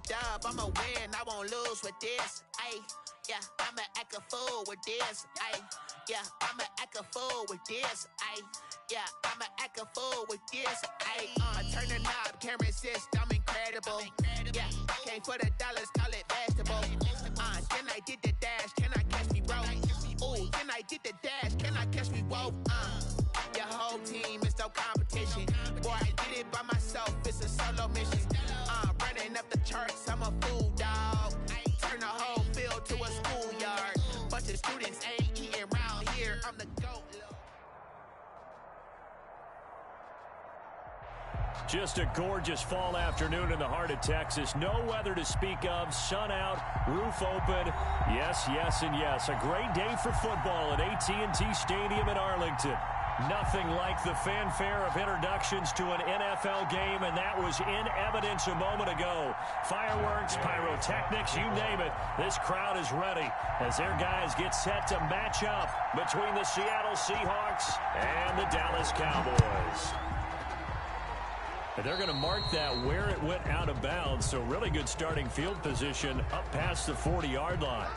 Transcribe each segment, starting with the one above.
dub, I'ma win, I won't lose with this. Ayy, yeah, I'ma act a fool with this. Ayy, yeah, I'ma act a fool with this. Ayy, yeah, I'ma act a fool with this. Ayy, turn the knob, can't resist, I'm incredible. Yeah, came for the dollars, call it vegetable. Then I did the dash, can I catch me, bro? Ooh, then I did the dash, can I catch me, whoa? Your whole team is no competition. Boy, I did it by myself, it's a solo mission. Running up the charts, I'm a fool, dog. Turn the whole field to a schoolyard. Bunch of students ain't eating round here, I'm the GOAT. Just a gorgeous fall afternoon in the heart of Texas. No weather to speak of. Sun out, roof open. Yes, yes, and yes. A great day for football at AT&T Stadium in Arlington. Nothing like the fanfare of introductions to an NFL game, and that was in evidence a moment ago. Fireworks, pyrotechnics, you name it. This crowd is ready as their guys get set to match up between the Seattle Seahawks and the Dallas Cowboys. And they're going to mark that where it went out of bounds, so really good starting field position up past the 40-yard line.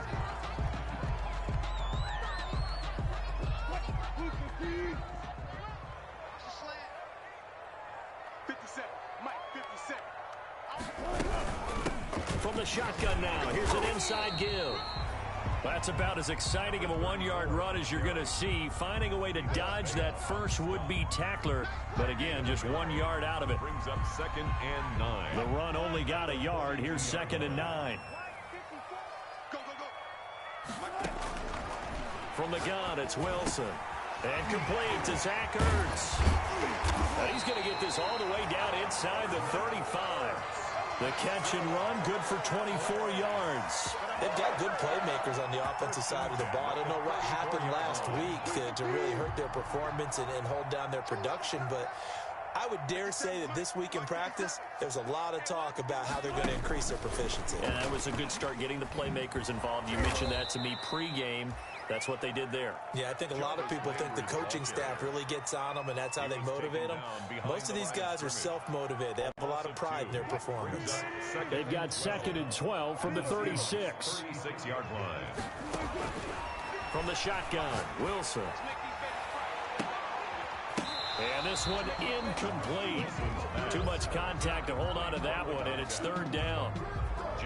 From the shotgun now, here's an inside give. That's about as exciting of a one-yard run as you're going to see, finding a way to dodge that first would-be tackler. But again, just 1 yard out of it. Brings up 2nd and 9. The run only got a yard. Here's 2nd and 9. From the gun, it's Wilson. And complete to Zach Ertz. And he's going to get this all the way down inside the 35. The catch and run, good for 24 yards. They've got good playmakers on the offensive side of the ball. I don't know what happened last week to really hurt their performance and hold down their production, but I would dare say that this week in practice, there's a lot of talk about how they're going to increase their proficiency. And that was a good start getting the playmakers involved. You mentioned that to me pregame. That's what they did there. Yeah, I think a lot of people think the coaching staff really gets on them, and that's how they motivate them. Most of these guys are self-motivated. They have a lot of pride in their performance. They've got 2nd and 12 from the 36. 36-yard line. From the shotgun, Wilson. And this one incomplete. Too much contact to hold on to that one, and it's 3rd down.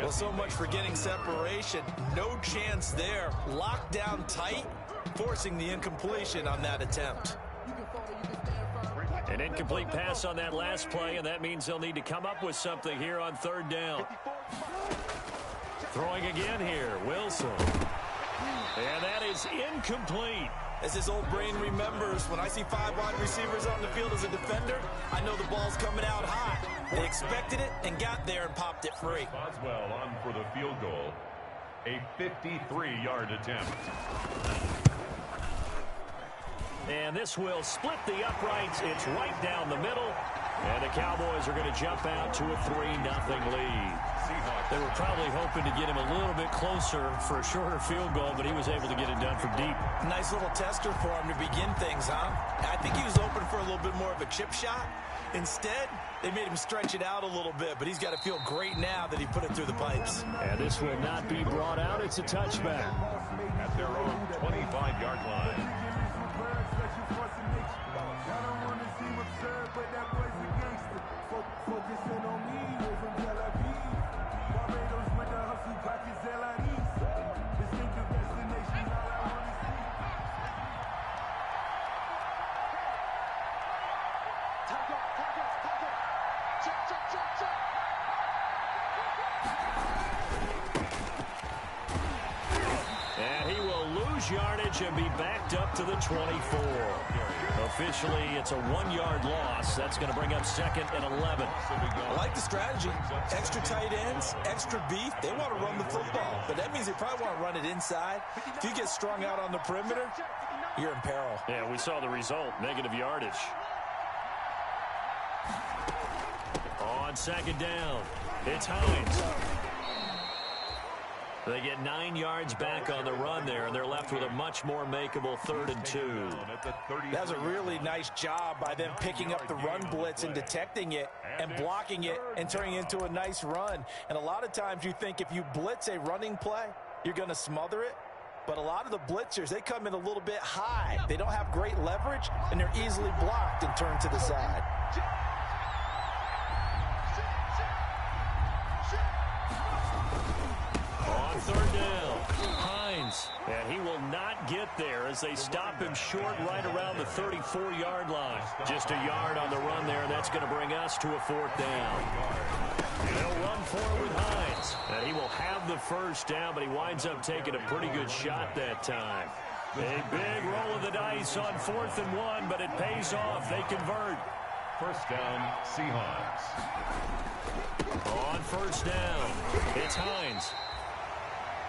Well, so much for getting separation. No chance there. Locked down tight, forcing the incompletion on that attempt. An incomplete pass on that last play, and that means they'll need to come up with something here on 3rd down. Throwing again here, Wilson. And that is incomplete. As his old brain remembers, when I see 5 wide receivers on the field as a defender, I know the ball's coming out high. They expected it and got there and popped it free. Boswell on for the field goal. A 53-yard attempt. And this will split the uprights. It's right down the middle. And the Cowboys are going to jump out to a 3-0 lead. They were probably hoping to get him a little bit closer for a shorter field goal, but he was able to get it done from deep. Nice little tester for him to begin things, huh? I think he was open for a little bit more of a chip shot. Instead, they made him stretch it out a little bit, but he's got to feel great now that he put it through the pipes. And this will not be brought out. It's a touchback. At their own 25-yard line. And he will lose yardage and be backed up to the 24. Officially, it's a 1-yard loss. That's going to bring up 2nd and 11. I like the strategy. Extra tight ends, extra beef. They want to run the football, but that means they probably want to run it inside. If you get strung out on the perimeter, you're in peril. Yeah, we saw the result, negative yardage. On 2nd down, it's Hines. They get 9 yards back on the run there, and they're left with a much more makeable 3rd and 2. That was a really nice job by them picking up the run blitz and detecting it and blocking it and turning it into a nice run. And a lot of times you think if you blitz a running play, you're going to smother it. But a lot of the blitzers, they come in a little bit high. They don't have great leverage, and they're easily blocked and turned to the side. On 3rd down, Hines. And he will not get there as they stop him short right around the 34-yard line. Just a yard on the run there, and that's going to bring us to a 4th down. They'll run forward with Hines. And he will have the 1st down, but he winds up taking a pretty good shot that time. A big roll of the dice on 4th and 1, but it pays off. They convert. 1st down, Seahawks. On 1st down, it's Hines.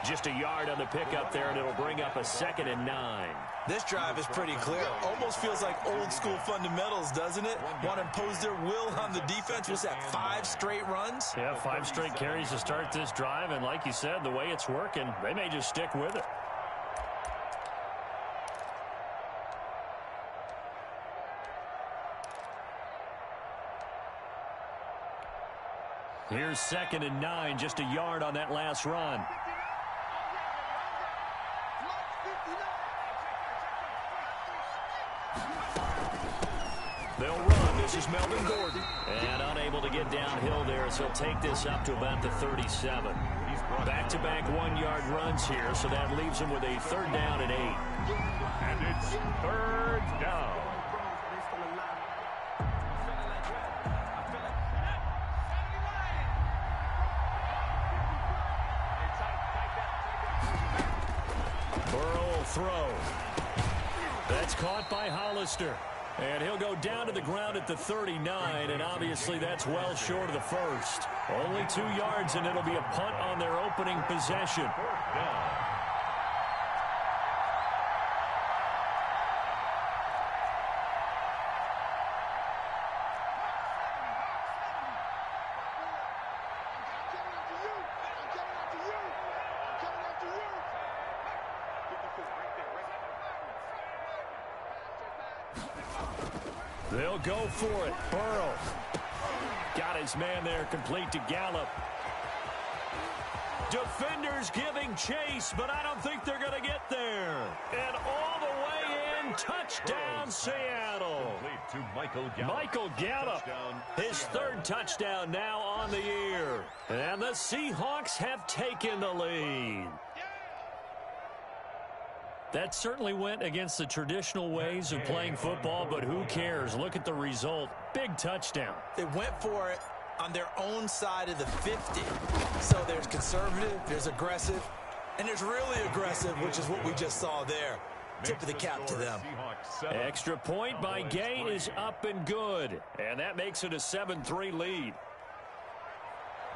Just a yard on the pickup there, and it'll bring up a 2nd and 9. This drive is pretty clear. Almost feels like old school fundamentals, doesn't it? Want to impose their will on the defense. What's that, 5 straight runs? Yeah, 5 straight carries to start this drive, and like you said, the way it's working, they may just stick with it. Here's 2nd and 9, just a yard on that last run. They'll run. This is Melvin Gordon. And unable to get downhill there as he'll take this up to about the 37. Back-to-back 1-yard runs here, so that leaves him with a 3rd down and 8. And it's 3rd down. Burrow will throw. That's caught by Hollister. And he'll go down to the ground at the 39, and obviously that's well short of the 1st. Only 2 yards, and it'll be a punt on their opening possession. 4th down. They'll go for it. Burrow got his man there, complete to Gallup. Defenders giving chase, but I don't think they're going to get there. And all the way in, touchdown Seattle. To Michael Gallup. His 3rd touchdown now on the year. And the Seahawks have taken the lead. That certainly went against the traditional ways of playing football, but who cares? Look at the result. Big touchdown. They went for it on their own side of the 50. So there's conservative, there's aggressive, and there's really aggressive, which is what we just saw there. Tip of the cap to them. Extra point by Gay is up and good. And that makes it a 7-3 lead.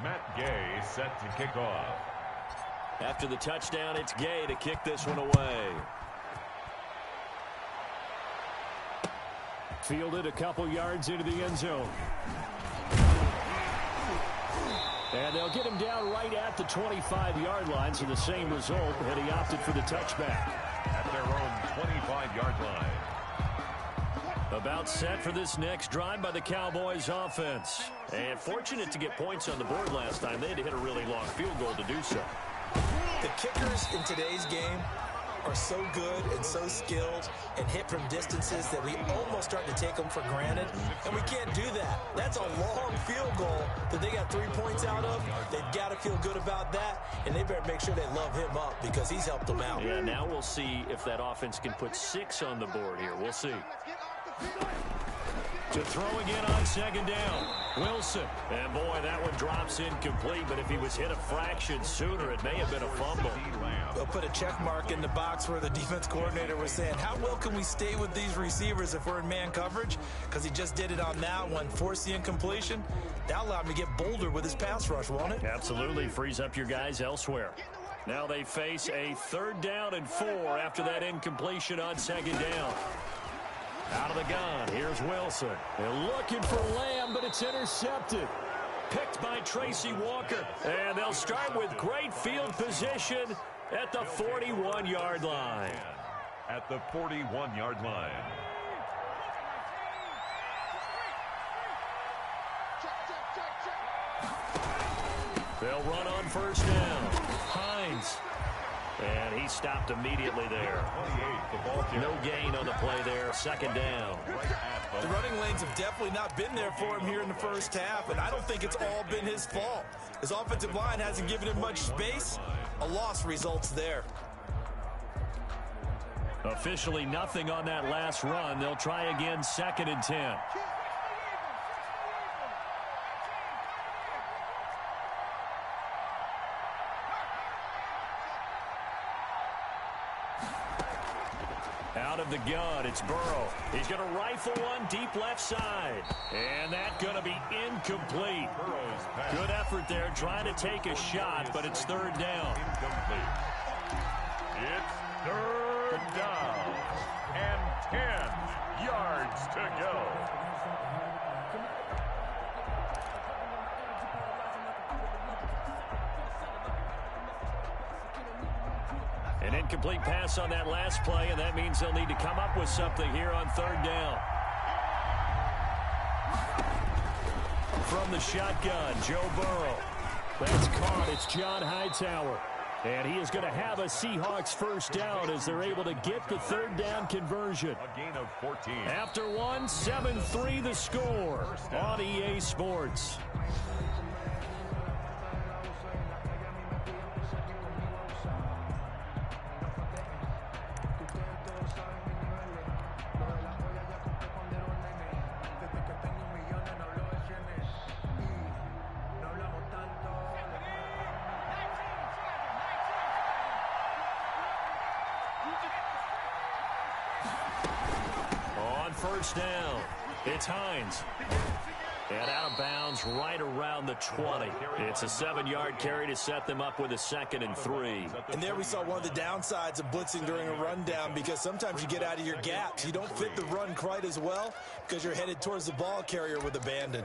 Matt Gay set to kick off. After the touchdown, it's Gay to kick this one away. Fielded a couple yards into the end zone. And they'll get him down right at the 25-yard line, so the same result, and he opted for the touchback. At their own 25-yard line. About set for this next drive by the Cowboys offense. And fortunate to get points on the board last time. They had to hit a really long field goal to do so. The kickers in today's game are so good and so skilled and hit from distances that we almost start to take them for granted, and we can't do that. That's a long field goal that they got 3 points out of. They've got to feel good about that, and they better make sure they love him up because he's helped them out. Yeah, now we'll see if that offense can put 6 on the board here. We'll see. To throw again on 2nd down. Wilson. And boy, that one drops incomplete, but if he was hit a fraction sooner, it may have been a fumble. They'll put a check mark in the box where the defense coordinator was saying, how well can we stay with these receivers if we're in man coverage? Because he just did it on that one, forced the incompletion. That allowed him to get bolder with his pass rush, won't it? Absolutely. Frees up your guys elsewhere. Now they face a 3rd down and 4 after that incompletion on 2nd down. Out of the gun, here's Wilson. They're looking for Lamb, but it's intercepted. picked by Tracy Walker. And they'll start with great field position at the 41-yard line. At the 41-yard line. They'll run on first down. Hines. And he stopped immediately there. No gain on the play there. Second down. The running lanes have definitely not been there for him here in the first half, and I don't think it's all been his fault. His offensive line hasn't given him much space. A loss results there. Officially nothing on that last run. They'll try again, 2nd and 10. Out of the gun, it's Burrow. He's going to rifle one deep left side. And that's going to be incomplete. Good effort there trying to take a shot, but it's 3rd down. Incomplete. It's 3rd down and 10 yards to go. An incomplete pass on that last play, and that means they'll need to come up with something here on 3rd down. From the shotgun, Joe Burrow. That's caught. It's John Hightower. And he is going to have a Seahawks first down as they're able to get the 3rd down conversion. A gain of 14. After one, 7-3 the score on EA Sports. First down. It's Hines. And out of bounds right around the 20. It's a 7-yard carry to set them up with a 2nd and 3. And there we saw one of the downsides of blitzing during a rundown, because sometimes you get out of your gaps. You don't fit the run quite as well because you're headed towards the ball carrier with abandon.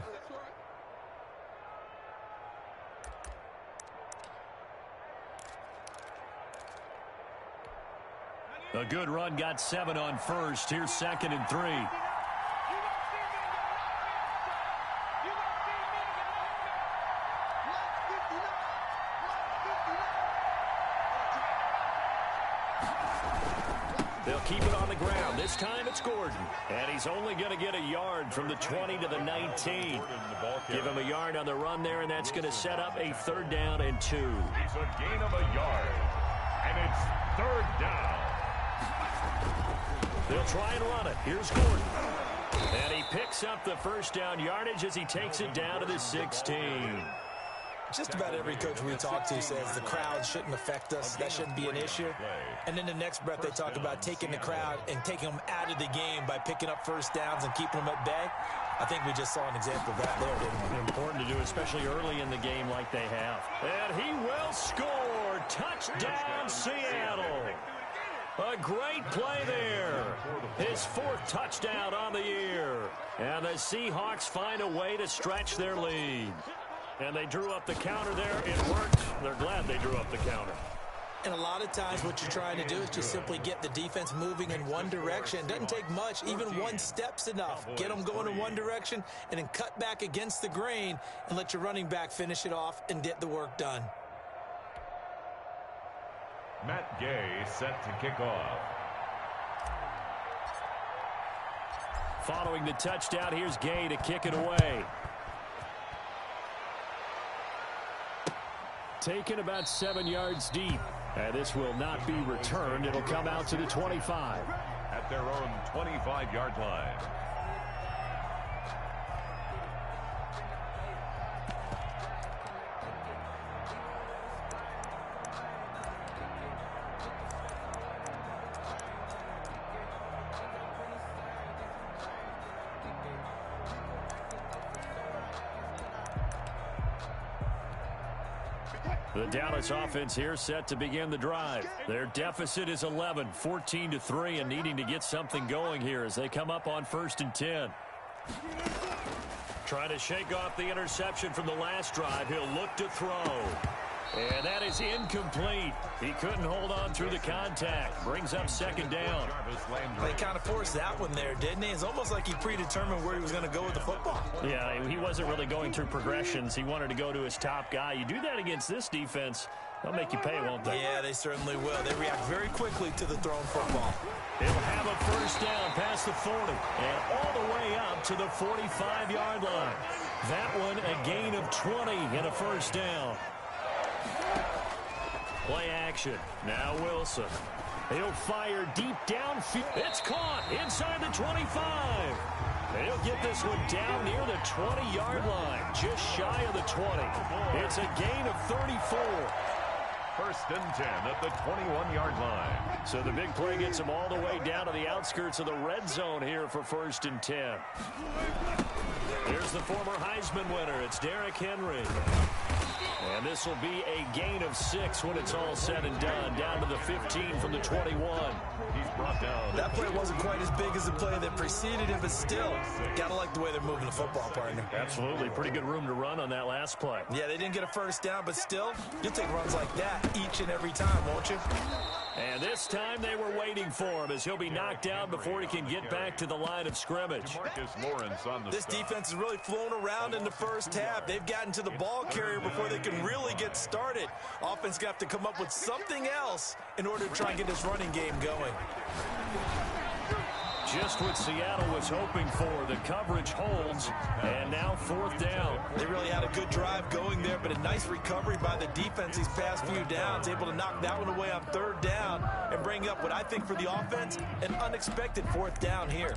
A good run, got 7 on first. Here's 2nd and 3. They'll keep it on the ground. This time it's Gordon. And he's only going to get a yard from the 20 to the 19. Give him a yard on the run there, and that's going to set up a 3rd down and 2. It's a gain of a yard. And it's 3rd down. They'll try and run it. Here's Gordon. And he picks up the first down yardage as he takes it down to the 16. Just about every coach we talk to says the crowd shouldn't affect us. That shouldn't be an issue. And in the next breath, they talk about taking the crowd and taking them out of the game by picking up first downs and keeping them at bay. I think we just saw an example of that there, didn't we? Important to do, especially early in the game like they have. And he will score. Touchdown, Seattle. A great play there. His 4th touchdown on the year. And the Seahawks find a way to stretch their lead. And they drew up the counter there. It worked. They're glad they drew up the counter. And a lot of times what you're trying to do is just simply get the defense moving in one direction. It doesn't take much. Even one step's enough. Get them going in one direction and then cut back against the grain and let your running back finish it off and get the work done. Matt Gay set to kick off. Following the touchdown, here's Gay to kick it away. Taken about 7 yards deep. And this will not be returned. It'll come out to the 25. At their own 25-yard line. The Dallas offense here set to begin the drive. Their deficit is 11, 14-3, and needing to get something going here as they come up on 1st and 10. Trying to shake off the interception from the last drive. He'll look to throw. And that is incomplete. He couldn't hold on through the contact. Brings up second down. They kind of forced that one there, didn't he? It's almost like he predetermined where he was going to go with the football. Yeah, he wasn't really going through progressions. He wanted to go to his top guy. You do that against this defense, they'll make you pay, won't they? Yeah, they certainly will. They react very quickly to the thrown football. He'll have a first down past the 40 and all the way up to the 45-yard line. That one a gain of 20 and a first down. Play action. Now Wilson. He'll fire deep downfield. It's caught inside the 25. And he'll get this one down near the 20-yard line, just shy of the 20. It's a gain of 34. First and 10 at the 21-yard line. So the big play gets him all the way down to the outskirts of the red zone here for first and 10. Here's the former Heisman winner. It's Derrick Henry. And this will be a gain of 6 when it's all said and done. Down to the 15 from the 21. He's brought down. That play wasn't quite as big as the play that preceded it, but still, gotta like the way they're moving the football, partner. Absolutely. Pretty good room to run on that last play. Yeah, they didn't get a first down, but still, you'll take runs like that each and every time, won't you? And this time they were waiting for him as he'll be knocked down before he can get back to the line of scrimmage. Lawrence on the This defense has really flown around in the first half. They've gotten to the ball carrier before they can really get started. Offense got to come up with something else in order to try and get this running game going. Just what Seattle was hoping for. The coverage holds, and now fourth down. They really had a good drive going there, but a nice recovery by the defense these past few downs, able to knock that one away on third down and bring up what I think for the offense, an unexpected fourth down here.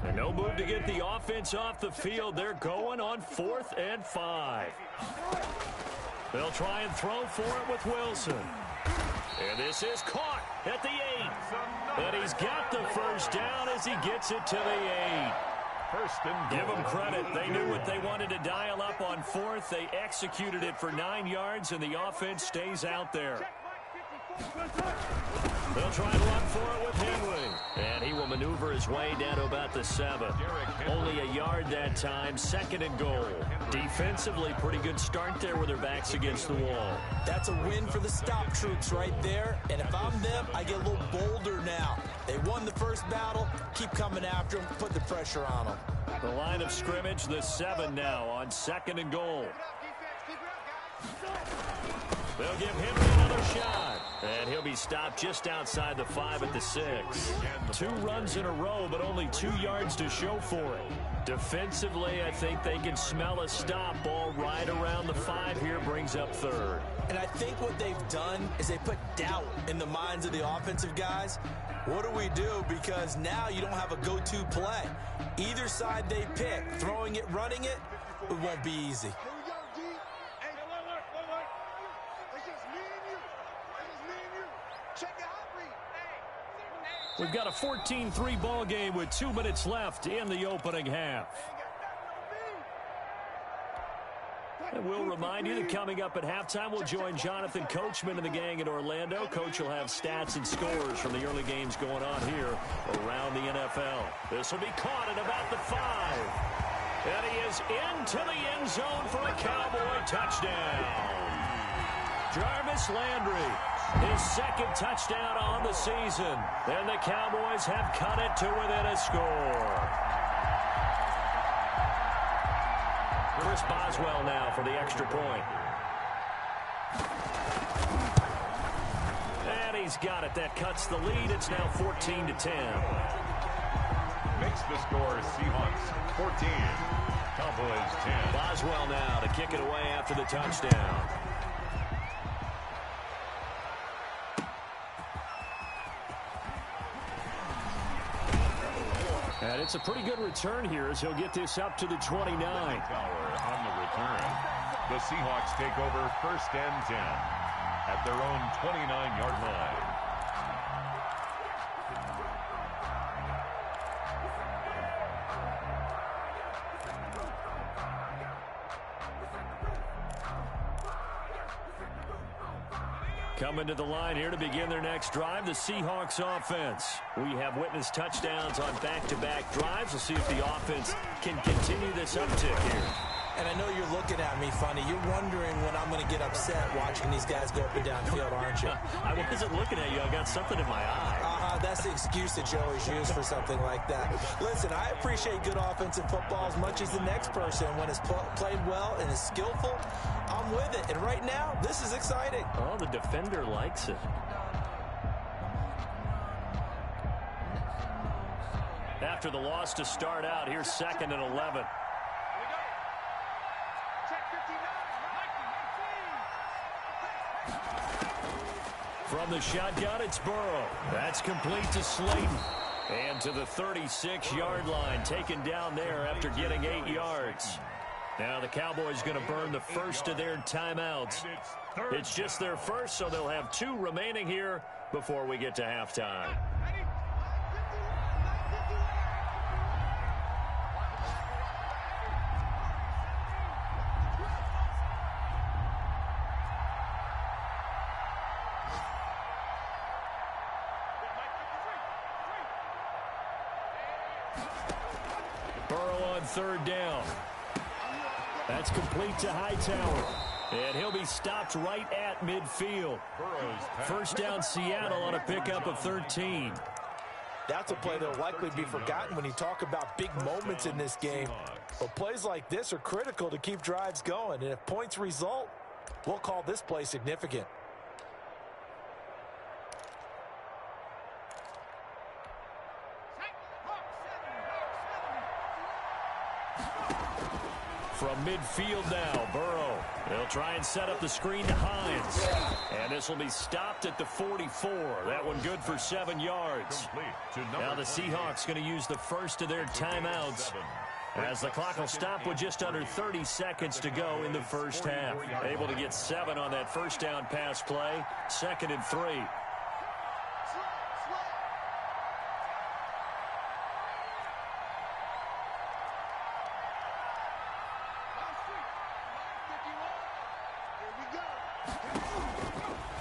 And no move to get the offense off the field. They're going on 4th and 5. They'll try and throw for it with Wilson. And this is caught at the 8. And he's got the first down as he gets it to the 8. First and Give them credit. They knew what they wanted to dial up on 4th. They executed it for 9 yards, and the offense stays out there. They'll try and run for it with Henry. And he will maneuver his way down to about the 7. Only a yard that time. 2nd and goal. Defensively, pretty good start there with their backs against the wall. That's a win for the stop troops right there. And if I'm them, I get a little bolder now. They won the first battle. Keep coming after them. Put the pressure on them. The line of scrimmage, the 7 now on 2nd and goal. They'll give Henry another shot. And he'll be stopped just outside the 5 at the 6. 2 runs in a row, but only 2 yards to show for it. Defensively, I think they can smell a stop. Ball right around the 5 here, brings up 3rd. And I think what they've done is they put doubt in the minds of the offensive guys. What do we do? Because now you don't have a go-to play. Either side they pick, throwing it, running it, it won't be easy. We've got a 14-3 ball game with 2 minutes left in the opening half. And we'll remind you that coming up at halftime, we'll join Jonathan Coachman and the gang in Orlando. Coach will have stats and scores from the early games going on here around the NFL. This will be caught at about the 5. And he is into the end zone for a Cowboy touchdown. Jarvis Landry, his 2nd touchdown on the season. And the Cowboys have cut it to within a score. Chris Boswell now for the extra point. And he's got it. That cuts the lead. It's now 14-10. makes the score Seahawks 14, Cowboys 10. Boswell now to kick it away after the touchdown. And it's a pretty good return here as he'll get this up to the 29. Tower on the return. The Seahawks take over 1st and 10 at their own 29-yard line. Coming to the line here to begin their next drive, the Seahawks offense. We have witnessed touchdowns on back-to-back drives. We'll see if the offense can continue this uptick here. And I know you're looking at me funny. You're wondering when I'm going to get upset watching these guys go up and down field, aren't you? I wasn't looking at you. I got something in my eye. That's the excuse that you always use for something like that. Listen, I appreciate good offensive football as much as the next person. When it's played well and is skillful, I'm with it. And right now, this is exciting. Oh, the defender likes it. After the loss to start out, here's 2nd and 11. From the shotgun, it's Burrow. That's complete to Slayton. And to the 36-yard line, taken down there after getting 8 yards. Now the Cowboys going to burn the first of their timeouts. It's just their first, so they'll have 2 remaining here before we get to halftime. Burrow on 3rd down. That's complete to Hightower. And he'll be stopped right at midfield. First down Seattle on a pickup of 13. That's a play that will likely be forgotten when you talk about big moments in this game. But plays like this are critical to keep drives going. And if points result, we'll call this play significant. From midfield now, Burrow. They'll try and set up the screen to Hines. And this will be stopped at the 44. That one good for 7 yards. Now the Seahawks going to use the first of their timeouts, as the clock will stop with just under 30 seconds to go in the first half. Able to get 7 on that first down pass play. 2nd and 3.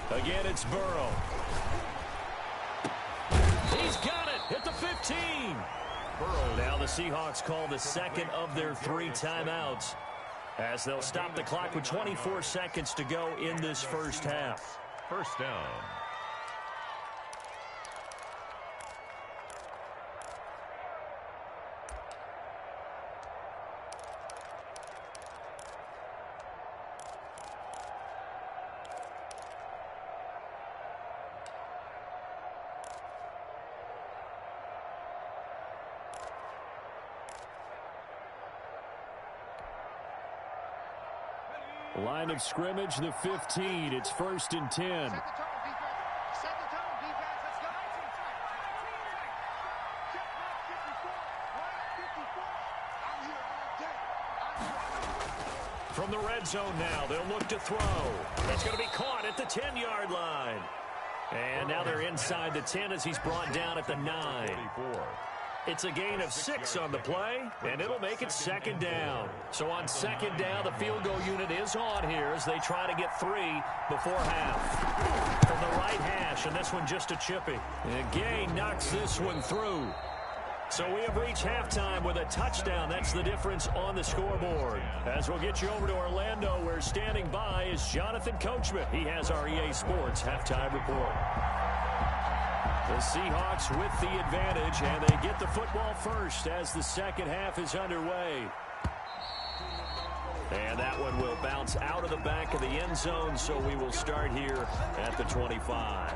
Again, it's Burrow. He's got it at the 15. Now the Seahawks call the second of their 3 timeouts, as they'll stop the clock with 24 seconds to go in this first half. First down. Line of scrimmage, the 15. It's 1st and 10. From the red zone now, they'll look to throw. It's going to be caught at the 10-yard line. And now they're inside the 10 as he's brought down at the 9. It's a gain of 6 on the play, and it'll make it 2nd down. So on 2nd down, the field goal unit is on here as they try to get 3 before half. From the right hash, and this one just a chippy. And Gay knocks this one through. So we have reached halftime with a touchdown. That's the difference on the scoreboard. As we'll get you over to Orlando, where standing by is Jonathan Coachman. He has our EA Sports halftime report. The Seahawks with the advantage, and they get the football first as the second half is underway. And that one will bounce out of the back of the end zone, so we will start here at the 25.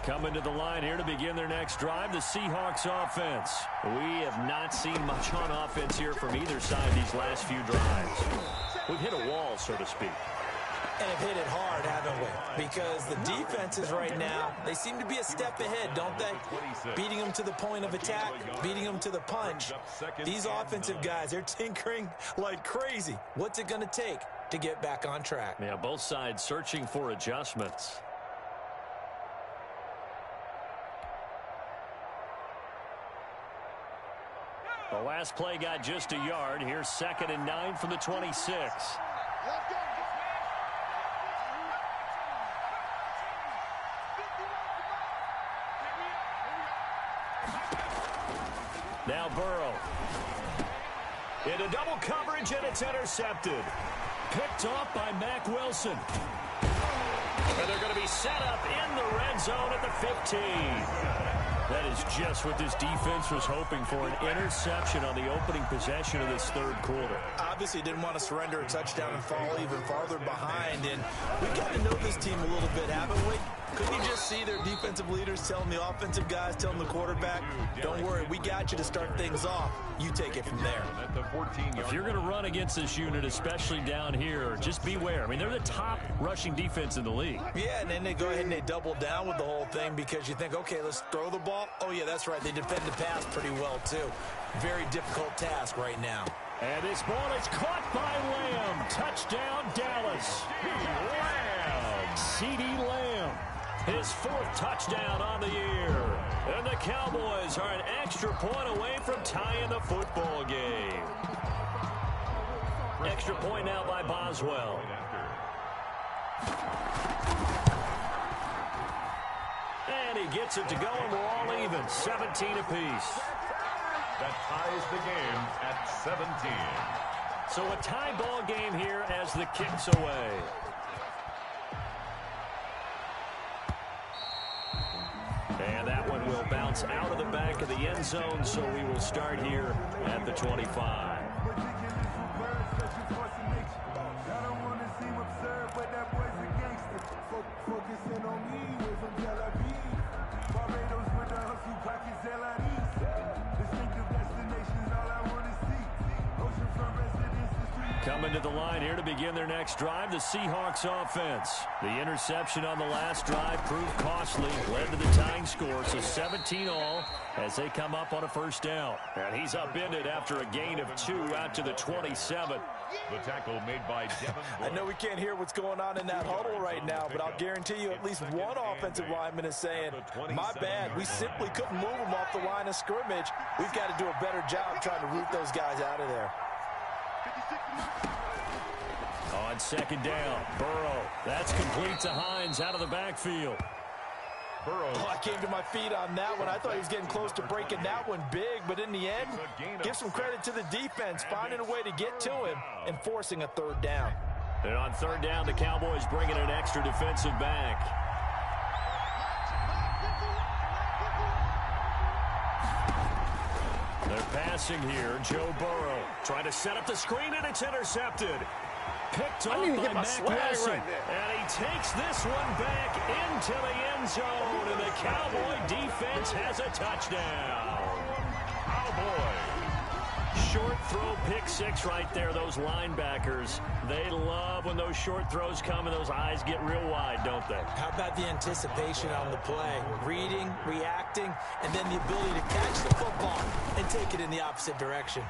Coming to the line here to begin their next drive, the Seahawks offense. We have not seen much on offense here from either side these last few drives. We've hit a wall, so to speak. And have hit it hard, haven't we? Because the defenses right now, they seem to be a step ahead, don't they? Beating them to the point of attack, beating them to the punch. These offensive guys, they're tinkering like crazy. What's it going to take to get back on track? Yeah, both sides searching for adjustments. Last play got just a yard. Here's 2nd and 9 from the 26. Now Burrow. Into double coverage, and it's intercepted. Picked off by Mack Wilson. And they're going to be set up in the red zone at the 15. That is just what this defense was hoping for, an interception on the opening possession of this third quarter. Obviously didn't want to surrender a touchdown and fall even farther behind. And we got to know this team a little bit, haven't we? Couldn't you just see their defensive leaders telling the offensive guys, telling the quarterback, don't worry, we got you to start things off. You take it from there. If you're going to run against this unit, especially down here, just beware. I mean, they're the top rushing defense in the league. Yeah, and then they go ahead and they double down with the whole thing because you think, okay, let's throw the ball. Oh, yeah, that's right. They defend the pass pretty well, too. Very difficult task right now. And this ball is caught by Lamb. Touchdown, Dallas. Lamb. CeeDee Lamb. His 4th touchdown on the year. And the Cowboys are an extra point away from tying the football game. Extra point now by Boswell. And he gets it to go, and we're all even. 17 apiece. That ties the game at 17. So a tie ball game here as the kick's away. And that one will bounce out of the back of the end zone, so we will start here at the 25. Coming to the line here to begin their next drive, the Seahawks offense. The interception on the last drive proved costly, led to the tying score, so 17 all as they come up on a first down. And he's upended after a gain of 2 out to the 27. The tackle made by Devin. I know we can't hear what's going on in that huddle right now, but I'll guarantee you at least one offensive lineman is saying, my bad, we simply couldn't move them off the line of scrimmage. We've got to do a better job trying to root those guys out of there. On 2nd down, Burrow. That's complete to Hines out of the backfield. Burrow. Oh, I came to my feet on that one. I thought he was getting close to breaking that one big, but in the end, give some credit to the defense, finding a way to get to him and forcing a 3rd down. And on 3rd down, the Cowboys bringing an extra defensive back. They're passing here. Joe Burrow trying to set up the screen, and it's intercepted. Picked off by Mack Wilson. And he takes this one back into the end zone, and the Cowboy defense has a touchdown. Cowboys. Short throw, pick 6 right there. Those linebackers, they love when those short throws come and those eyes get real wide, don't they? How about the anticipation on the play? Reading, reacting, and then the ability to catch the football and take it in the opposite direction.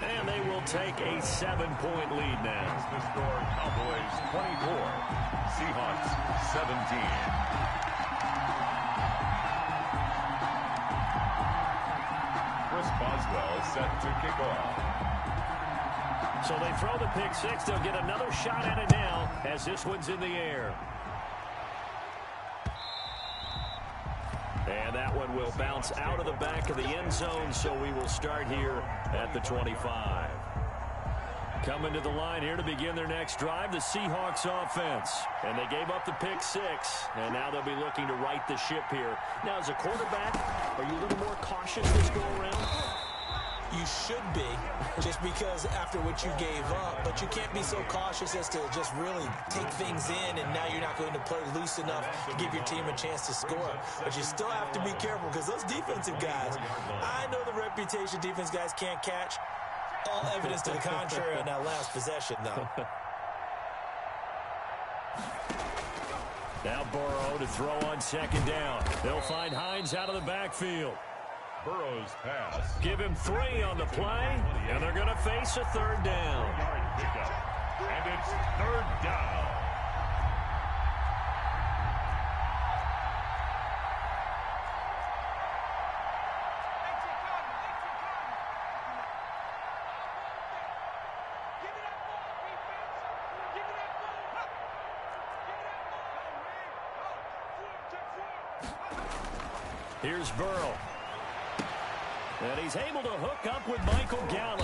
And they will take a 7-point lead now. The score, Cowboys 24, Seahawks 17. Chris Boswell set to kick off. So they throw the pick 6. They'll get another shot at it now as this one's in the air. And that one will bounce out of the back of the end zone, so we will start here at the 25. Coming to the line here to begin their next drive, the Seahawks offense. And they gave up the pick 6, and now they'll be looking to right the ship here. Now, as a quarterback, are you a little more cautious this go around? You should be, just because after what you gave up, but you can't be so cautious as to just really take things in, and now you're not going to play loose enough to give your team a chance to score. But you still have to be careful, because those defensive guys, I know the reputation defense guys can't catch. All evidence to the contrary on that last possession, though. Now Burrow to throw on 2nd down. They'll find Hines out of the backfield. Burrow's pass. Give him 3 on the play, and they're going to face a 3rd down. And it's 3rd down. Here's Burrow. And he's able to hook up with Michael Gallup.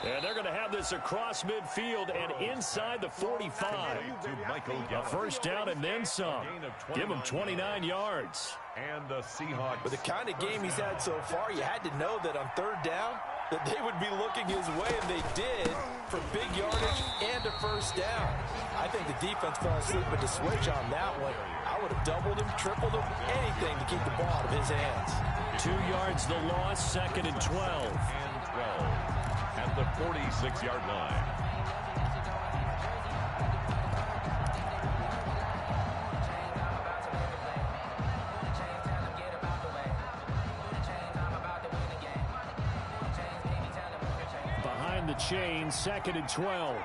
And they're going to have this across midfield and inside the 45. A first down and then some. Give him 29 yards. And the Seahawks. With the kind of game he's had so far, you had to know that on third down, that they would be looking his way, and they did, for big yardage and a first down. I think the defense fell asleep with the switch on that one. I would have doubled him, tripled him, anything to keep the ball out of his hands. 2 yards the loss, 2nd and 12. And 12 at the 46-yard line. Behind the chain, 2nd and 12.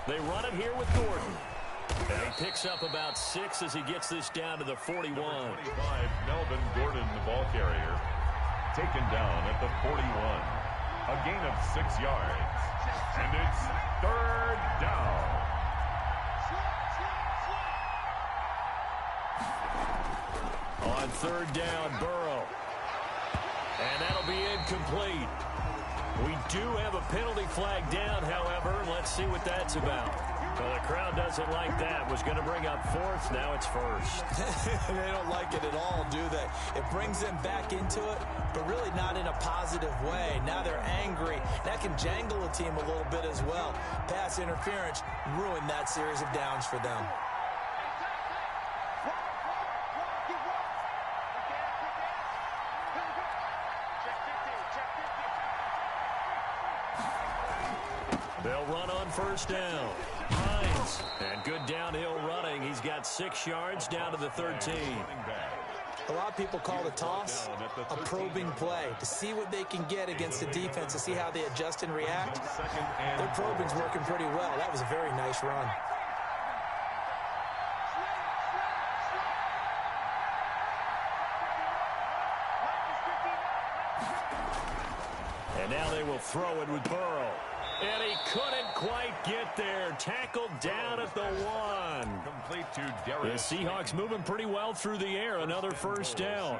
They run it here with Gordon. And he picks up about 6 as he gets this down to the 41. Number 25, Melvin Gordon, the ball carrier, taken down at the 41. A gain of 6 yards. And it's third down. On third down, Burrow. And that'll be incomplete. We do have a penalty flag down, however. Let's see what that's about. Well, the crowd doesn't like that. Was going to bring up 4th. Now it's 1st. They don't like it at all, do they? It brings them back into it, but really not in a positive way. Now they're angry. That can jangle a team a little bit as well. Pass interference ruined that series of downs for them. They'll run on first down. Hines, and good downhill running. He's got 6 yards down to the 13. A lot of people call the toss a probing play to see what they can get against the defense, to see how they adjust and react. Their probing's working pretty well. That was a very nice run. And now they will throw it with Burrow. And he couldn't quite get there. Tackled down at the 1. Complete to The Darius. Seahawks moving pretty well through the air. Another first down.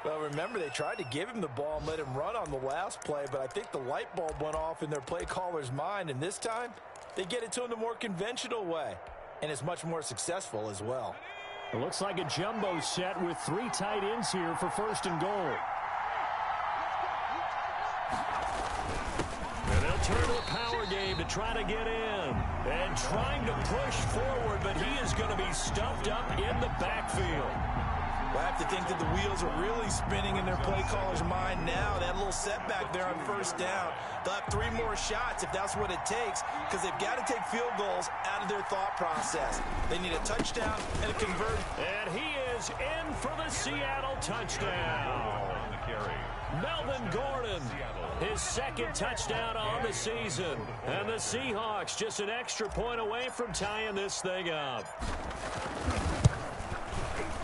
Well, remember, they tried to give him the ball and let him run on the last play, but I think the light bulb went off in their play caller's mind, and this time they get it to him the more conventional way, and it's much more successful as well. It looks like a jumbo set with 3 tight ends here for 1st and goal. And they'll turn to a power game to try to get in. And trying to push forward, but he is going to be stuffed up in the backfield. Well, I have to think that the wheels are really spinning in their play caller's mind now. That little setback there on first down. They'll have 3 more shots if that's what it takes, because they've got to take field goals out of their thought process. They need a touchdown and a conversion. And he is in for the Seattle touchdown. On the carry. Melvin Gordon, his 2nd touchdown on the season. And the Seahawks just an extra point away from tying this thing up.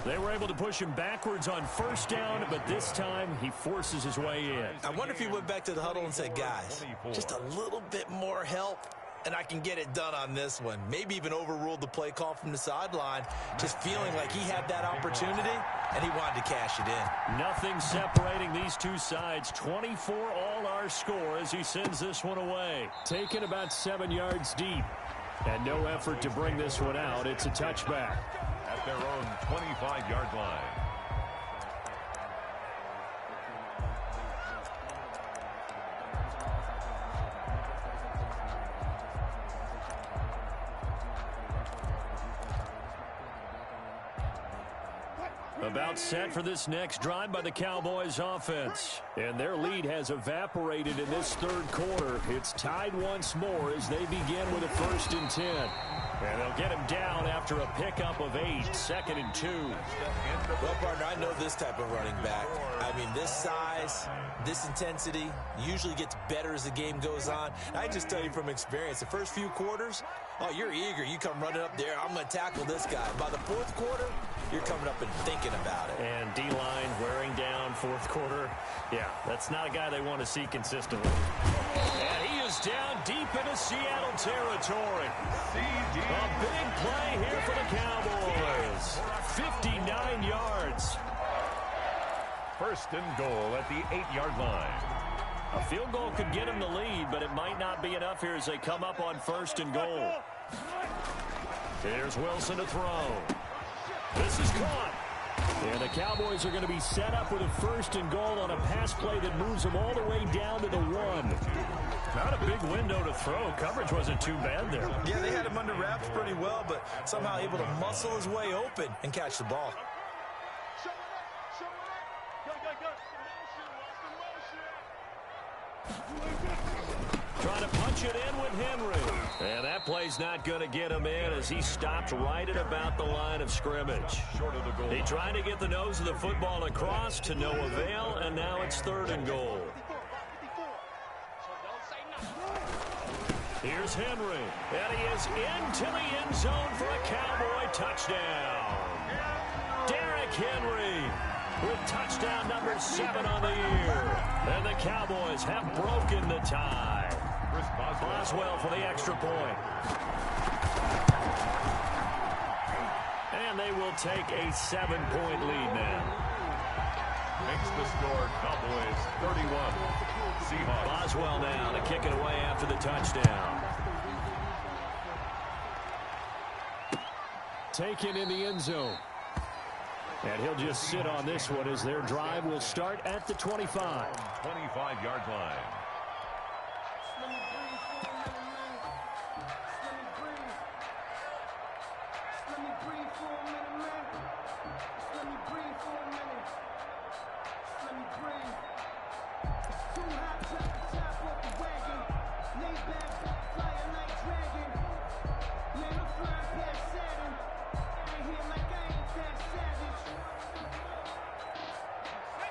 They were able to push him backwards on first down, but this time he forces his way in. I wonder if he went back to the huddle and said, guys, just a little bit more help, and I can get it done on this one. Maybe even overruled the play call from the sideline, just feeling like he had that opportunity, and he wanted to cash it in. Nothing separating these two sides. 24 all our score as he sends this one away. Taken about 7 yards deep, and no effort to bring this one out. It's a touchback. At their own 25-yard line. About set for this next drive by the Cowboys offense. And their lead has evaporated in this third quarter. It's tied once more as they begin with a 1st and 10. And they'll get him down after a pickup of 8, 2nd and 2. Well, partner, I know this type of running back. I mean, this size, this intensity usually gets better as the game goes on. I just tell you from experience, the first few quarters, oh, you're eager. You come running up there, I'm going to tackle this guy. By the fourth quarter, you're coming up and thinking about it. And D-line wearing down fourth quarter. Yeah, that's not a guy they want to see consistently. And he is down deep into Seattle territory. A big play here for the Cowboys. 59 yards. 1st and goal at the 8-yard line. A field goal could get him the lead, but it might not be enough here as they come up on 1st and goal. Here's Wilson to throw. This is caught. And the Cowboys are going to be set up with a 1st and goal on a pass play that moves them all the way down to the 1. Not a big window to throw. Coverage wasn't too bad there. Yeah, they had him under wraps pretty well, but somehow able to muscle his way open and catch the ball. Trying to punch it in with Henry. And that play's not going to get him in as he stopped right at about the line of scrimmage. He tried to get the nose of the football across to no avail, and now it's 3rd and goal. Here's Henry. And he is into the end zone for a Cowboy touchdown. Derrick Henry with touchdown number 7 on the year. And the Cowboys have broken the tie. Boswell for the extra point. And they will take a 7-point lead now. Makes the score Cowboys 31. Seahawks. Boswell now to kick it away after the touchdown. Taken in the end zone. And he'll just sit on this one as their drive will start at the 25. 25-yard line.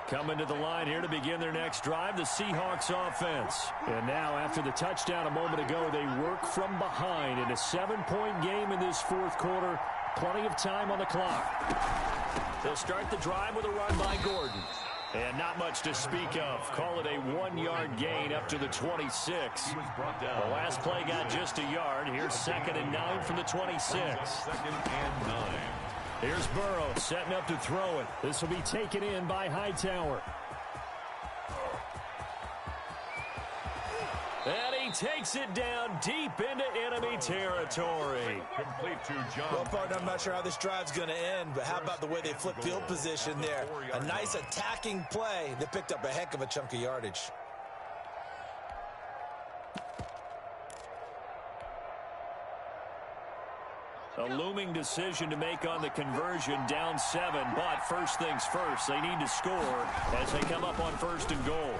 Coming to the line here to begin their next drive, the Seahawks offense. And now after the touchdown a moment ago, they work from behind in a 7-point game in this fourth quarter. Plenty of time on the clock. They'll start the drive with a run by Gordon. And not much to speak of. Call it a 1-yard gain up to the 26. The last play got just a yard. Here's 2nd and 9 from the 26. 2nd and 9. Here's Burrow setting up to throw it. This will be taken in by Hightower. And he takes it down deep into enemy territory. Complete to John. Well, partner, I'm not sure how this drive's going to end, but how about the way they flip field position there? A nice attacking play that picked up a heck of a chunk of yardage. A looming decision to make on the conversion, down 7, but first things first, they need to score as they come up on 1st and goal.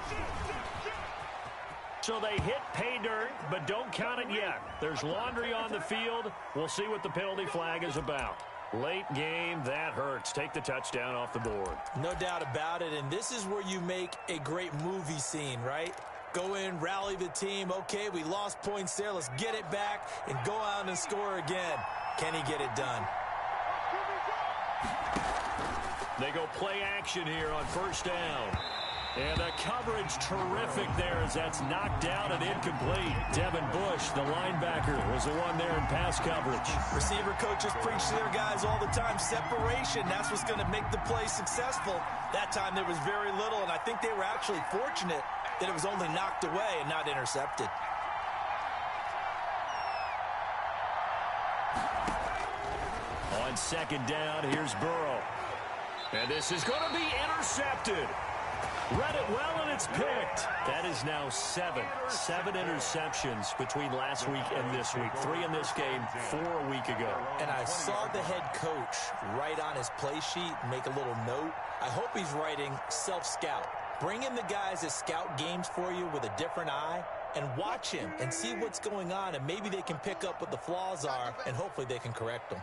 So they hit pay dirt, but don't count it yet. There's laundry on the field. We'll see what the penalty flag is about. Late game, that hurts. Take the touchdown off the board. No doubt about it, and this is where you make a great movie scene, right? Go in, rally the team. Okay, we lost points there. Let's get it back and go out and score again. Can he get it done? They go play action here on 1st down. And the coverage terrific there as that's knocked down and incomplete. Devin Bush, the linebacker, was the one there in pass coverage. Receiver coaches preach to their guys all the time. Separation, that's what's going to make the play successful. That time there was very little, and I think they were actually fortunate that it was only knocked away and not intercepted. On 2nd down, here's Burrow. And this is going to be intercepted. Read it well, and it's picked. That is now 7 interceptions between last week and this week. 3 in this game, 4 a week ago. And I saw the head coach write on his play sheet, make a little note. I hope he's writing self-scout. Bring in the guys that scout games for you with a different eye and watch him and see what's going on, and maybe they can pick up what the flaws are, and hopefully they can correct them.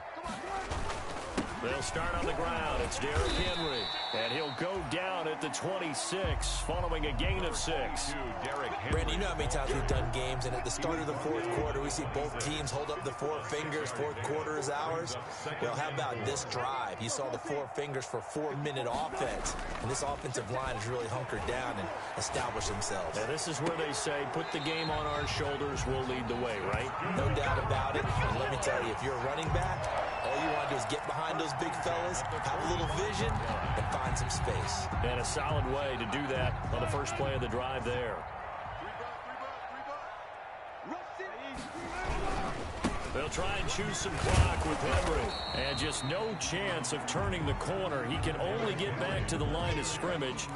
They'll start on the ground. It's Derrick Henry. And he'll go down at the 26 following a gain of 6. Brandon, you know how many times we've done games, and at the start of the fourth quarter, we see both teams hold up the 4 fingers. Fourth quarter is ours. Well, how about this drive? You saw the 4 fingers for 4-minute offense, and this offensive line has really hunkered down and established themselves. Now, this is where they say, put the game on our shoulders, we'll lead the way, right? No doubt about it. And let me tell you, if you're a running back, all you want to do is get behind those big fellas, have a little vision, and find some space. And a solid way to do that on the first play of the drive there. They'll try and choose some clock with Henry. And just no chance of turning the corner. He can only get back to the line of scrimmage.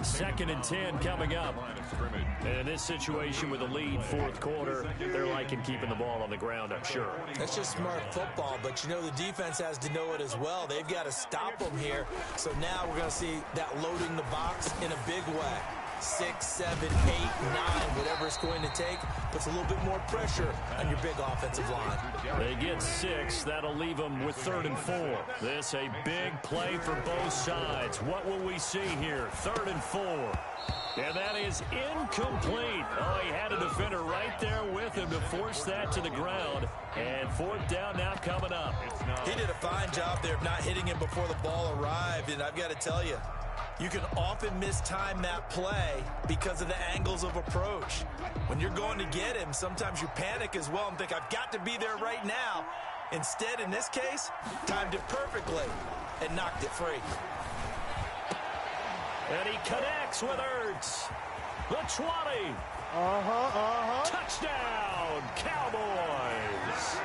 2nd and 10 coming up. And in this situation with a lead fourth quarter, they're liking keeping the ball on the ground, I'm sure. That's just smart football, but you know the defense has to know it as well. They've got to stop them here. So now we're going to see that loading the box in a big way. 6, 7, 8, 9, whatever it's going to take, puts a little bit more pressure on your big offensive line. They get 6. That'll leave them with 3rd and 4. This a big play for both sides. What will we see here? 3rd and 4. And that is incomplete. Oh, he had a defender right there with him to force that to the ground. And 4th down now coming up. He did a fine job there of not hitting him before the ball arrived, and I've got to tell you, you can often mistime that play because of the angles of approach. When you're going to get him, sometimes you panic as well and think, I've got to be there right now. Instead, in this case, timed it perfectly and knocked it free. And he connects with Ertz. The 20. Touchdown, Cowboys.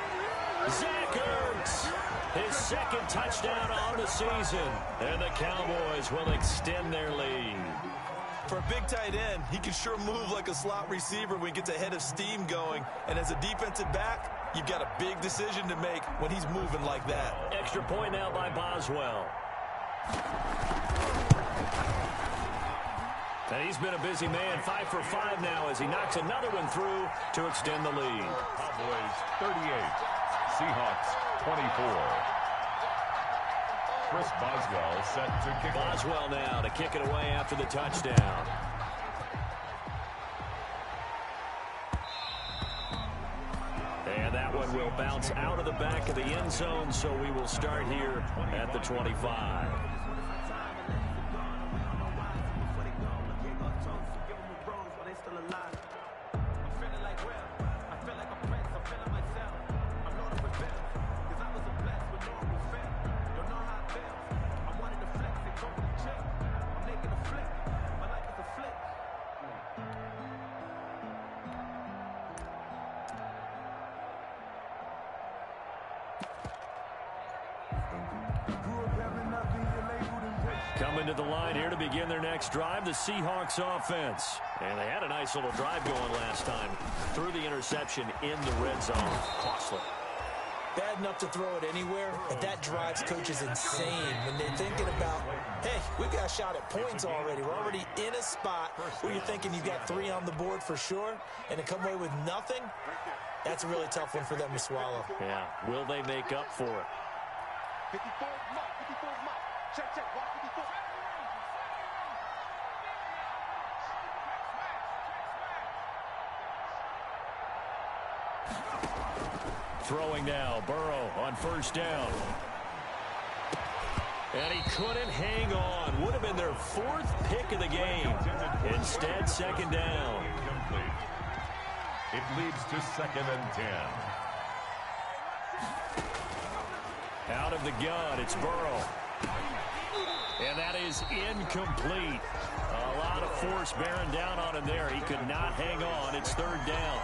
Zach Ertz, his 2nd touchdown on the season. And the Cowboys will extend their lead. For a big tight end, he can sure move like a slot receiver when he gets a head of steam going. And as a defensive back, you've got a big decision to make when he's moving like that. Extra point now by Boswell. And he's been a busy man, 5 for 5 now as he knocks another one through to extend the lead. Cowboys 38, Seahawks 24. Chris Boswell set to kick. Boswell now to kick it away after the touchdown. And that one will bounce out of the back of the end zone, so we will start here at the 25. Coming to the line here to begin their next drive, the Seahawks offense. And they had a nice little drive going last time. Threw the interception in the red zone. Costly. Bad enough to throw it anywhere, but that drives coaches insane when they're thinking about, hey, we've got a shot at points already. We're already in a spot where you're thinking you've got 3 on the board for sure, and to come away with nothing, that's a really tough one for them to swallow. Yeah, will they make up for it? 54 mark, check, watch 54. Throwing now, Burrow on 1st down. And he couldn't hang on. Would have been their 4th pick of the game. Instead, 2nd down. Incomplete. It leads to 2nd and 10. Out of the gun, it's Burrow. And that is incomplete. A lot of force bearing down on him there. He could not hang on. It's 3rd down.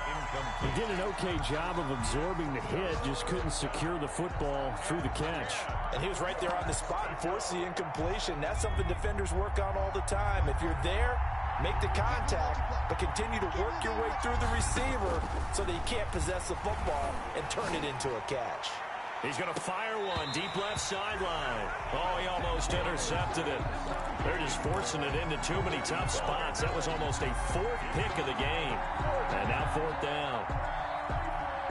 He did an okay job of absorbing the hit, just couldn't secure the football through the catch. And he was right there on the spot and forced the incompletion. That's something defenders work on all the time. If you're there, make the contact, but continue to work your way through the receiver so that you can't possess the football and turn it into a catch. He's going to fire one deep left sideline. Oh, he almost intercepted it. They're just forcing it into too many tough spots. That was almost a fourth pick of the game. And now fourth down.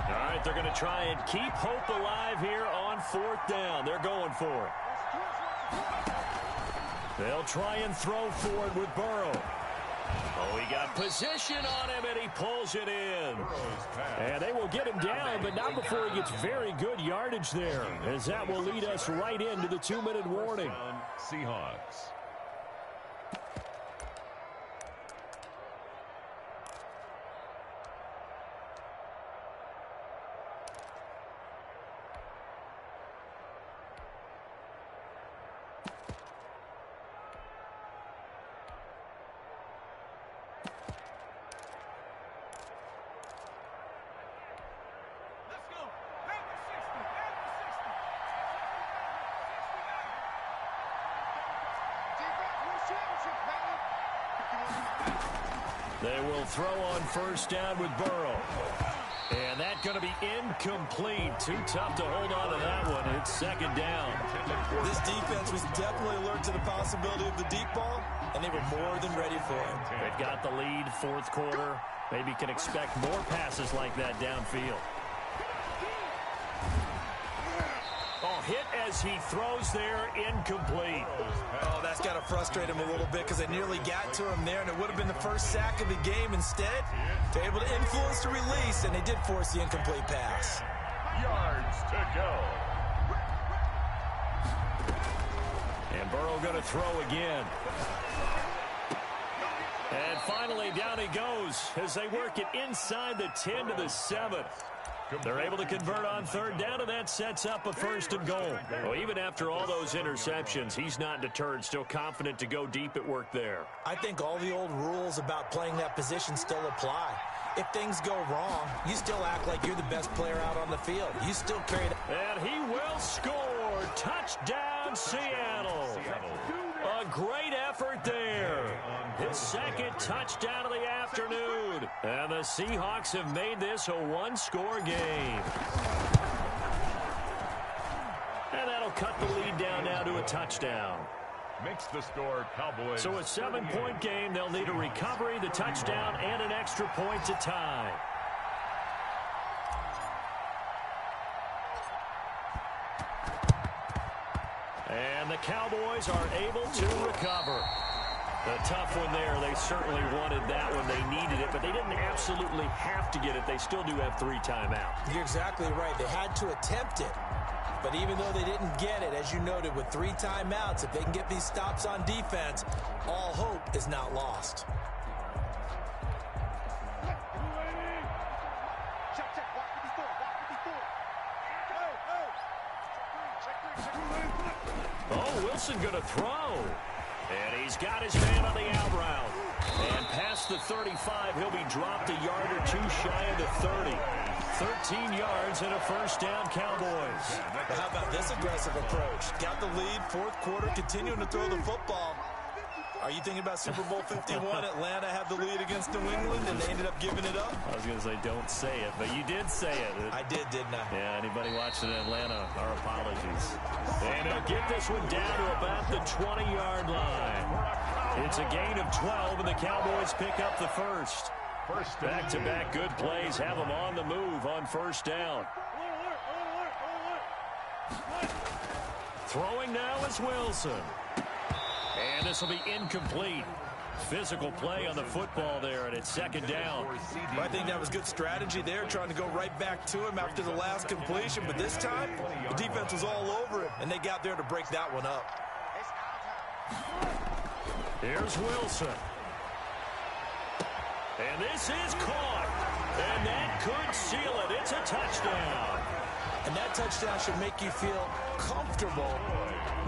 All right, they're going to try and keep hope alive here on fourth down. They're going for it. They'll try and throw for it with Burrow. Oh, he got position on him, and he pulls it in. And they will get him down, but not before he gets very good yardage there, as that will lead us right into the 2-minute warning. Seahawks. They will throw on first down with Burrow. And that's going to be incomplete. Too tough to hold on to that one. It's second down. This defense was definitely alert to the possibility of the deep ball, and they were more than ready for it. They've got the lead, fourth quarter. Maybe can expect more passes like that downfield. Oh, hit as he throws there, incomplete. Oh, that's got to frustrate him a little bit because they nearly got to him there, and it would have been the first sack of the game. Instead, they're able to influence the release, and they did force the incomplete pass. Yards to go. And Burrow going to throw again. And finally, down he goes as they work it inside the 10 to the 7. They're able to convert on third down, and that sets up a first and goal. Well, even after all those interceptions, he's not deterred, still confident to go deep at work there. I think all the old rules about playing that position still apply. If things go wrong, you still act like you're the best player out on the field. You still carry that. And he will score. Touchdown, Seattle. A great effort there. His second touchdown of the afternoon. And the Seahawks have made this a one-score game. And that'll cut the lead down now to a touchdown. Makes the score Cowboys. So a 7-point game. They'll need a recovery, the touchdown, and an extra point to tie. And the Cowboys are able to recover. A tough one there. They certainly wanted that one. They needed it, but they didn't absolutely have to get it. They still do have 3 timeouts. You're exactly right. They had to attempt it. But even though they didn't get it, as you noted, with 3 timeouts, if they can get these stops on defense, all hope is not lost. Oh, Wilson going to throw. And he's got his man on the out route. And past the 35, he'll be dropped a yard or 2 shy of the 30. 13 yards and a first down, Cowboys. How about this aggressive approach? Got the lead, fourth quarter, continuing to throw the football. Are you thinking about Super Bowl 51? Atlanta had the lead against New England, and they ended up giving it up? I was going to say don't say it, but you did say it. I did, didn't I? Yeah, anybody watching Atlanta, our apologies. And they'll get this one down to about the 20-yard line. It's a gain of 12, and the Cowboys pick up the first. Back-to-back good plays have them on the move on first down. Throwing now is Wilson. And this will be incomplete. Physical play on the football there, and it's second down. I think that was good strategy there, trying to go right back to him after the last completion. But this time, the defense was all over him, and they got there to break that one up. Here's Wilson. And this is caught. And that could seal it. It's a touchdown. And that touchdown should make you feel comfortable.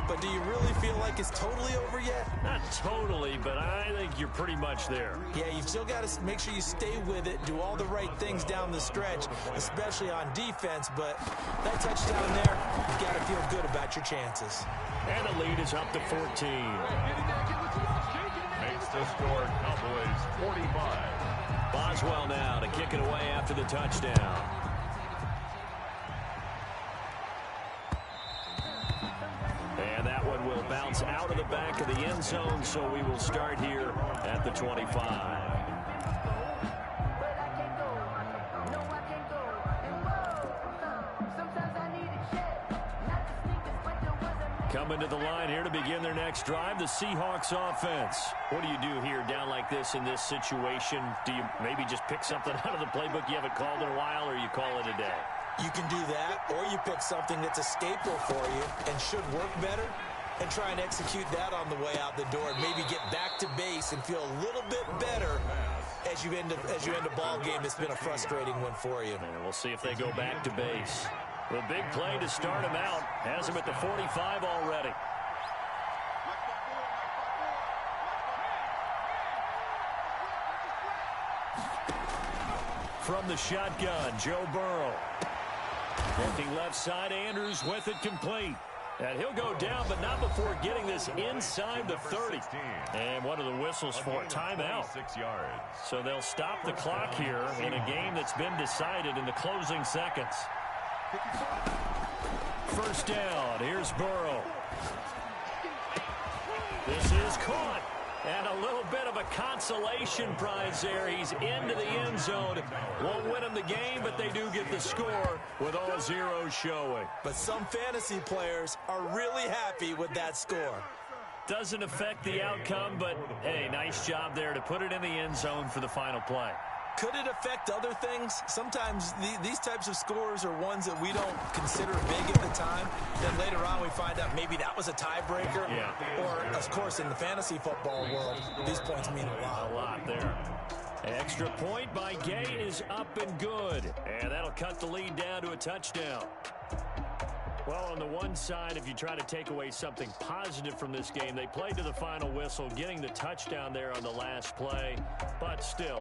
But do you really feel like it's totally over yet? Not totally, but I think you're pretty much there. Yeah, you've still got to make sure you stay with it, do all the right things down the stretch, especially on defense. But that touchdown there, you've got to feel good about your chances. And the lead is up to 14. Makes the score Cowboys 45. Boswell now to kick it away after the touchdown. to the back of the end zone, so we will start here at the 25. Coming to the line here to begin their next drive, the Seahawks offense. What do you do here down like this in this situation? Do you maybe just pick something out of the playbook you haven't called in a while, or you call it a day? You can do that, or you pick something that's a staple for you and should work better and try and execute that on the way out the door and maybe get back to base and feel a little bit better as you end a ball game that's been a frustrating one for you. And we'll see if they go back to base. The big play to start him out has him at the 45 already. From the shotgun, Joe Burrow. Looking left side, Andrews with it complete. And he'll go down, but not before getting this inside the 30. And what are the whistles for? Timeout. 6 yards. So they'll stop the clock here in a game that's been decided in the closing seconds. First down, here's Burrow. This is caught. And a little bit of a consolation prize there. He's into the end zone. Won't win him the game, but they do get the score with all zeros showing. But some fantasy players are really happy with that score. Doesn't affect the outcome, but, hey, nice job there to put it in the end zone for the final play. Could it affect other things? Sometimes these types of scores are ones that we don't consider big at the time. Then later on we find out maybe that was a tiebreaker. Yeah. Or, of course, in the fantasy football world, these points mean a lot. A lot there. Extra point by Gay is up and good. And that'll cut the lead down to a touchdown. Well, on the one side, if you try to take away something positive from this game, they played to the final whistle, getting the touchdown there on the last play. But still,